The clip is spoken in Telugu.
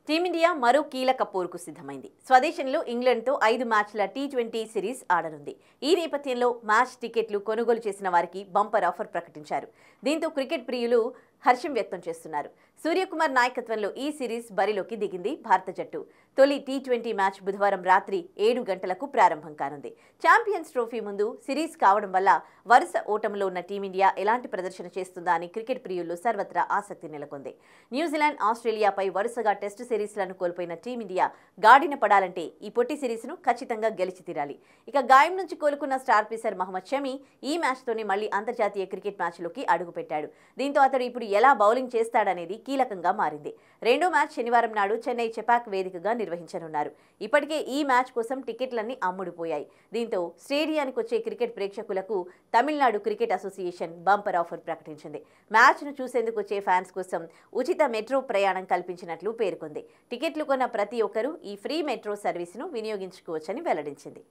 టీమిండియా మరో కీలక పోరుకు సిద్ధమైంది. స్వదేశంలో ఇంగ్లాండ్తో 5 మ్యాచ్ల టీ20 సిరీస్ ఆడనుంది. ఈ నేపథ్యంలో మ్యాచ్ టికెట్లు కొనుగోలు చేసిన వారికి బంపర్ ఆఫర్ ప్రకటించారు. దీంతో క్రికెట్ ప్రియులు హర్షం వ్యక్తం చేస్తున్నారు. సూర్యకుమార్ నాయకత్వంలో ఈ సిరీస్ బరిలోకి దిగింది భారత జట్టు. తొలి టీ20 మ్యాచ్ బుధవారం రాత్రి 7 గంటలకు ప్రారంభం కానుంది. ఛాంపియన్స్ ట్రోఫీ ముందు సిరీస్ కావడం వల్ల వరుస ఓటమిలో ఉన్న టీమిండియా ఎలాంటి ప్రదర్శన చేస్తుందా అని క్రికెట్ ప్రియుల్లో సర్వత్రా ఆసక్తి నెలకొంది. న్యూజిలాండ్, ఆస్ట్రేలియాపై వరుసగా టెస్టు సిరీస్లను కోల్పోయిన టీమిండియా గాడిన పడాలంటే ఈ పొట్టి సిరీస్ను ఖచ్చితంగా గెలిచి తీరాలి. ఇక గాయం నుంచి కోలుకున్న స్టార్ పేసర్ మహమ్మద్ షమి ఈ మ్యాచ్తోనే మళ్లీ అంతర్జాతీయ క్రికెట్ మ్యాచ్లోకి అడుగుపెట్టాడు. దీంతో అతడు ఇప్పుడు ఎలా బౌలింగ్ చేస్తాడనేది కీలకంగా మారింది. రెండో మ్యాచ్ శనివారం నాడు చెన్నై చెపాక్ వేదికగా నిర్వహించనున్నారు. ఇప్పటికే ఈ మ్యాచ్ కోసం టికెట్లన్నీ అమ్ముడుపోయాయి. దీంతో స్టేడియానికి వచ్చే క్రికెట్ ప్రేక్షకులకు Tamil Nadu cricket association bumper offer ప్రకటించింది. మ్యాచ్ను చూసేందుకు వచ్చే ఫ్యాన్స్ కోసం ఉచిత మెట్రో ప్రయాణం కల్పించినట్లు పేర్కొంది. టికెట్లు కొన్న ప్రతి ఒక్కరూ ఈ ఫ్రీ మెట్రో సర్వీసును వినియోగించుకోవచ్చని వెల్లడించింది.